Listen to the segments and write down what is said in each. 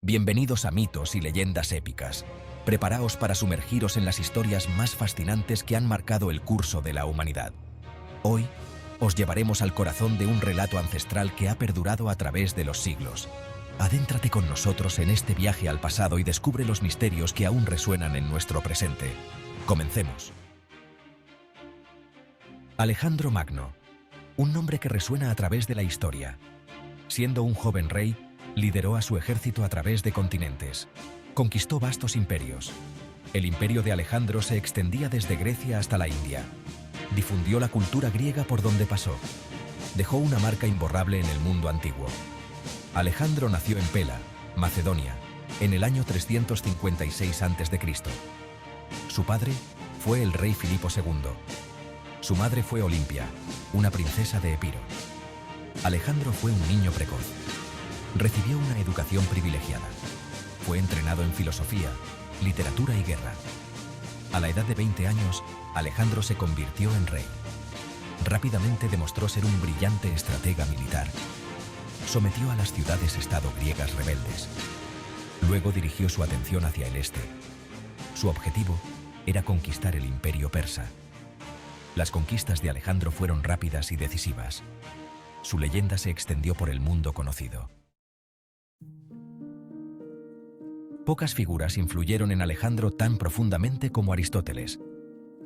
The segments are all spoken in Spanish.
Bienvenidos a Mitos y Leyendas Épicas. Preparaos para sumergiros en las historias más fascinantes que han marcado el curso de la humanidad. Hoy, os llevaremos al corazón de un relato ancestral que ha perdurado a través de los siglos. Adéntrate con nosotros en este viaje al pasado y descubre los misterios que aún resuenan en nuestro presente. Comencemos. Alejandro Magno, un nombre que resuena a través de la historia. Siendo un joven rey, lideró a su ejército a través de continentes. Conquistó vastos imperios. El imperio de Alejandro se extendía desde Grecia hasta la India. Difundió la cultura griega por donde pasó. Dejó una marca imborrable en el mundo antiguo. Alejandro nació en Pela, Macedonia, en el año 356 a.C. Su padre fue el rey Filipo II. Su madre fue Olimpia, una princesa de Epiro. Alejandro fue un niño precoz. Recibió una educación privilegiada. Fue entrenado en filosofía, literatura y guerra. A la edad de 20 años, Alejandro se convirtió en rey. Rápidamente demostró ser un brillante estratega militar. Sometió a las ciudades-estado griegas rebeldes. Luego dirigió su atención hacia el este. Su objetivo era conquistar el imperio persa. Las conquistas de Alejandro fueron rápidas y decisivas. Su leyenda se extendió por el mundo conocido. Pocas figuras influyeron en Alejandro tan profundamente como Aristóteles.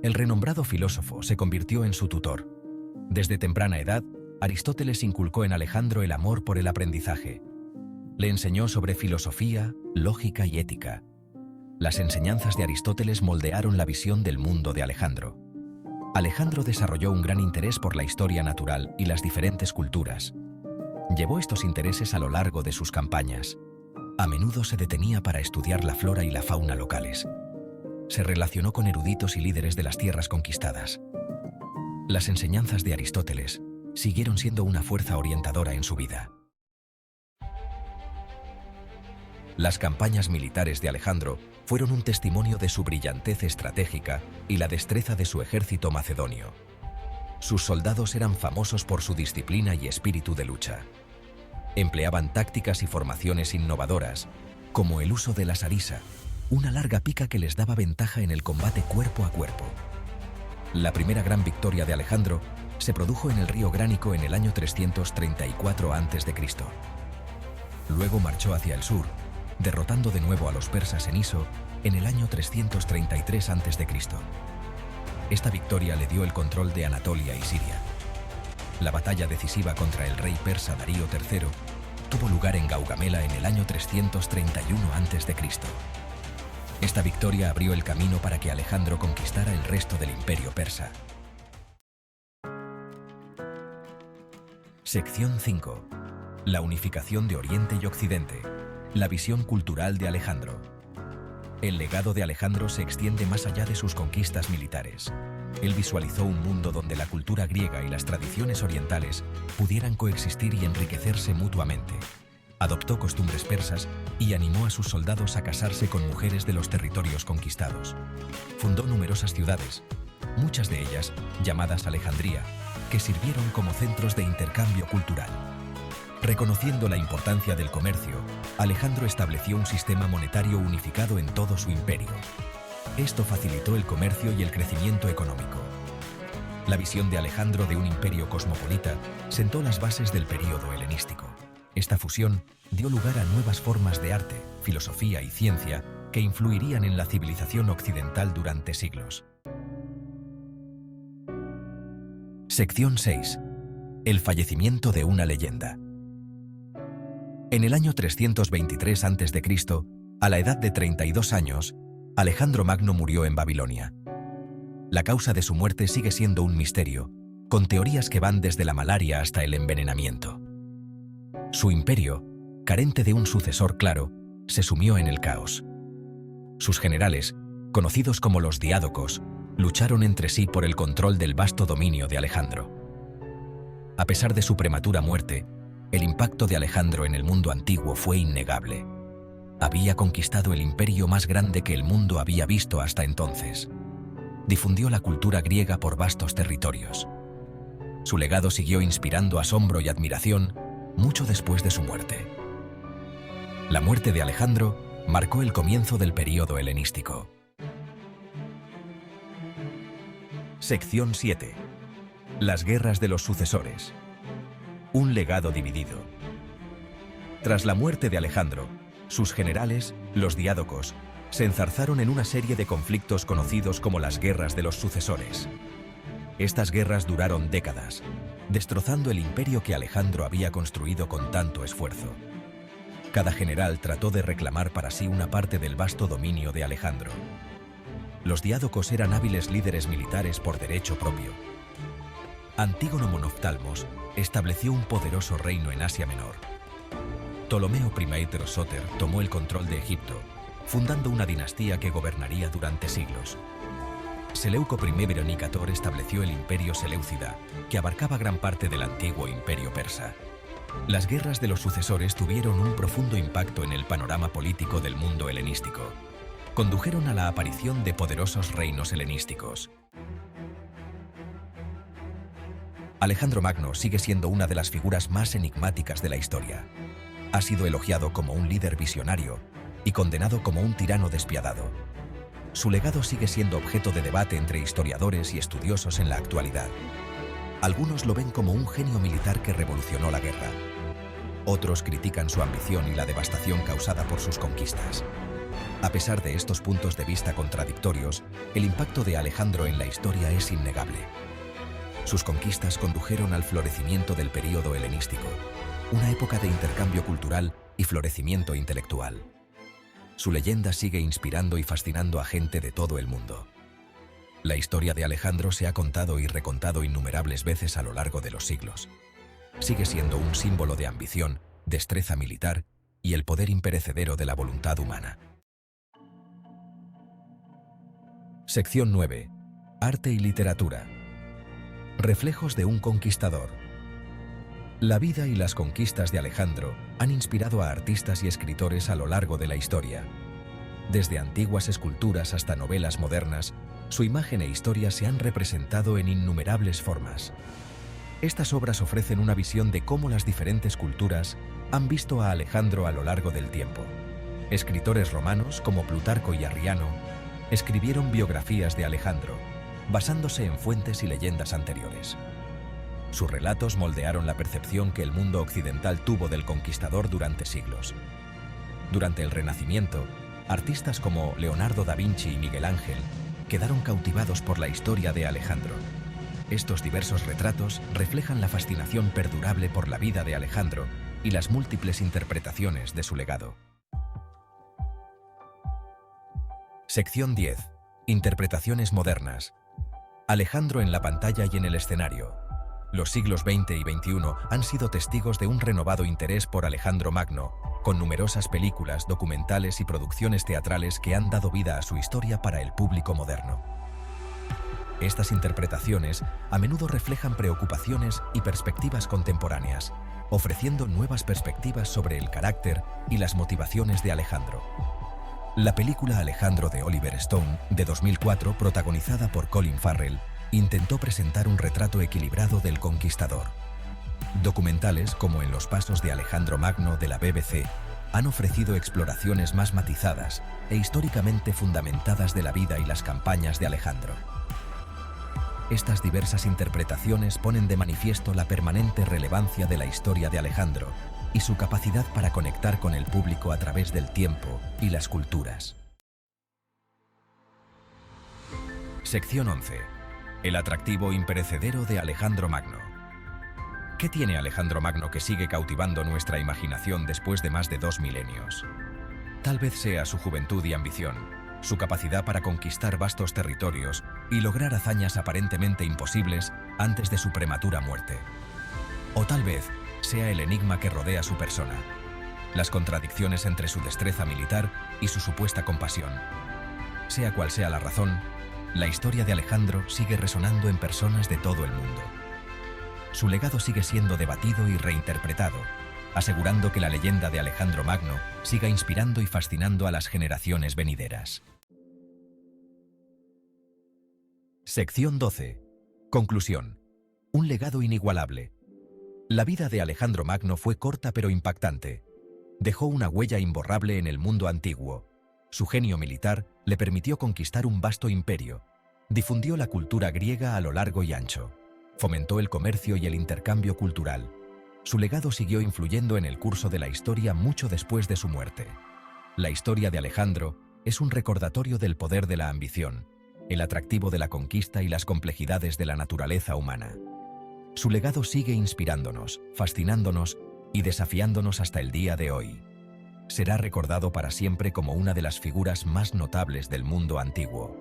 El renombrado filósofo se convirtió en su tutor. Desde temprana edad, Aristóteles inculcó en Alejandro el amor por el aprendizaje. Le enseñó sobre filosofía, lógica y ética. Las enseñanzas de Aristóteles moldearon la visión del mundo de Alejandro. Alejandro desarrolló un gran interés por la historia natural y las diferentes culturas. Llevó estos intereses a lo largo de sus campañas. A menudo se detenía para estudiar la flora y la fauna locales. Se relacionó con eruditos y líderes de las tierras conquistadas. Las enseñanzas de Aristóteles siguieron siendo una fuerza orientadora en su vida. Las campañas militares de Alejandro fueron un testimonio de su brillantez estratégica y la destreza de su ejército macedonio. Sus soldados eran famosos por su disciplina y espíritu de lucha. Empleaban tácticas y formaciones innovadoras, como el uso de la sarisa, una larga pica que les daba ventaja en el combate cuerpo a cuerpo. La primera gran victoria de Alejandro se produjo en el río Gránico en el año 334 a.C. Luego marchó hacia el sur, derrotando de nuevo a los persas en Iso en el año 333 a.C. Esta victoria le dio el control de Anatolia y Siria. La batalla decisiva contra el rey persa Darío III tuvo lugar en Gaugamela en el año 331 a.C. Esta victoria abrió el camino para que Alejandro conquistara el resto del imperio persa. Sección 5. La unificación de Oriente y Occidente. La visión cultural de Alejandro. El legado de Alejandro se extiende más allá de sus conquistas militares. Él visualizó un mundo donde la cultura griega y las tradiciones orientales pudieran coexistir y enriquecerse mutuamente. Adoptó costumbres persas y animó a sus soldados a casarse con mujeres de los territorios conquistados. Fundó numerosas ciudades, muchas de ellas llamadas Alejandría, que sirvieron como centros de intercambio cultural. Reconociendo la importancia del comercio, Alejandro estableció un sistema monetario unificado en todo su imperio. Esto facilitó el comercio y el crecimiento económico. La visión de Alejandro de un imperio cosmopolita sentó las bases del período helenístico. Esta fusión dio lugar a nuevas formas de arte, filosofía y ciencia que influirían en la civilización occidental durante siglos. Sección 6. El fallecimiento de una leyenda. En el año 323 a.C., a la edad de 32 años, Alejandro Magno murió en Babilonia. La causa de su muerte sigue siendo un misterio, con teorías que van desde la malaria hasta el envenenamiento. Su imperio, carente de un sucesor claro, se sumió en el caos. Sus generales, conocidos como los diádocos, lucharon entre sí por el control del vasto dominio de Alejandro. A pesar de su prematura muerte, el impacto de Alejandro en el mundo antiguo fue innegable. Había conquistado el imperio más grande que el mundo había visto hasta entonces. Difundió la cultura griega por vastos territorios. Su legado siguió inspirando asombro y admiración mucho después de su muerte. La muerte de Alejandro marcó el comienzo del período helenístico. Sección 7. Las guerras de los sucesores. Un legado dividido. Tras la muerte de Alejandro, sus generales, los diádocos, se enzarzaron en una serie de conflictos conocidos como las guerras de los sucesores. Estas guerras duraron décadas, destrozando el imperio que Alejandro había construido con tanto esfuerzo. Cada general trató de reclamar para sí una parte del vasto dominio de Alejandro. Los diádocos eran hábiles líderes militares por derecho propio. Antígono Monoftalmos estableció un poderoso reino en Asia Menor. Ptolomeo I Sóter tomó el control de Egipto, fundando una dinastía que gobernaría durante siglos. Seleuco I Veronicator estableció el imperio seleucida, que abarcaba gran parte del antiguo imperio persa. Las guerras de los sucesores tuvieron un profundo impacto en el panorama político del mundo helenístico. Condujeron a la aparición de poderosos reinos helenísticos. Alejandro Magno sigue siendo una de las figuras más enigmáticas de la historia. Ha sido elogiado como un líder visionario y condenado como un tirano despiadado. Su legado sigue siendo objeto de debate entre historiadores y estudiosos en la actualidad. Algunos lo ven como un genio militar que revolucionó la guerra. Otros critican su ambición y la devastación causada por sus conquistas. A pesar de estos puntos de vista contradictorios, el impacto de Alejandro en la historia es innegable. Sus conquistas condujeron al florecimiento del período helenístico, una época de intercambio cultural y florecimiento intelectual. Su leyenda sigue inspirando y fascinando a gente de todo el mundo. La historia de Alejandro se ha contado y recontado innumerables veces a lo largo de los siglos. Sigue siendo un símbolo de ambición, destreza militar y el poder imperecedero de la voluntad humana. Sección 9. Arte y literatura. Reflejos de un conquistador. La vida y las conquistas de Alejandro han inspirado a artistas y escritores a lo largo de la historia. Desde antiguas esculturas hasta novelas modernas, su imagen e historia se han representado en innumerables formas. Estas obras ofrecen una visión de cómo las diferentes culturas han visto a Alejandro a lo largo del tiempo. Escritores romanos como Plutarco y Arriano escribieron biografías de Alejandro, basándose en fuentes y leyendas anteriores. Sus relatos moldearon la percepción que el mundo occidental tuvo del conquistador durante siglos. Durante el Renacimiento, artistas como Leonardo da Vinci y Miguel Ángel quedaron cautivados por la historia de Alejandro. Estos diversos retratos reflejan la fascinación perdurable por la vida de Alejandro y las múltiples interpretaciones de su legado. Sección 10. Interpretaciones modernas. Alejandro en la pantalla y en el escenario. Los siglos XX y XXI han sido testigos de un renovado interés por Alejandro Magno, con numerosas películas, documentales y producciones teatrales que han dado vida a su historia para el público moderno. Estas interpretaciones a menudo reflejan preocupaciones y perspectivas contemporáneas, ofreciendo nuevas perspectivas sobre el carácter y las motivaciones de Alejandro. La película Alejandro de Oliver Stone, de 2004, protagonizada por Colin Farrell, intentó presentar un retrato equilibrado del conquistador. Documentales como En los pasos de Alejandro Magno de la BBC han ofrecido exploraciones más matizadas e históricamente fundamentadas de la vida y las campañas de Alejandro. Estas diversas interpretaciones ponen de manifiesto la permanente relevancia de la historia de Alejandro y su capacidad para conectar con el público a través del tiempo y las culturas. Sección 11. El atractivo imperecedero de Alejandro Magno. ¿Qué tiene Alejandro Magno que sigue cautivando nuestra imaginación después de más de 2 milenios? Tal vez sea su juventud y ambición, su capacidad para conquistar vastos territorios y lograr hazañas aparentemente imposibles antes de su prematura muerte. O tal vez sea el enigma que rodea su persona, las contradicciones entre su destreza militar y su supuesta compasión. Sea cual sea la razón, la historia de Alejandro sigue resonando en personas de todo el mundo. Su legado sigue siendo debatido y reinterpretado, asegurando que la leyenda de Alejandro Magno siga inspirando y fascinando a las generaciones venideras. Sección 12. Conclusión. Un legado inigualable. La vida de Alejandro Magno fue corta pero impactante. Dejó una huella imborrable en el mundo antiguo. Su genio militar le permitió conquistar un vasto imperio. Difundió la cultura griega a lo largo y ancho. Fomentó el comercio y el intercambio cultural. Su legado siguió influyendo en el curso de la historia mucho después de su muerte. La historia de Alejandro es un recordatorio del poder de la ambición, el atractivo de la conquista y las complejidades de la naturaleza humana. Su legado sigue inspirándonos, fascinándonos y desafiándonos hasta el día de hoy. Será recordado para siempre como una de las figuras más notables del mundo antiguo.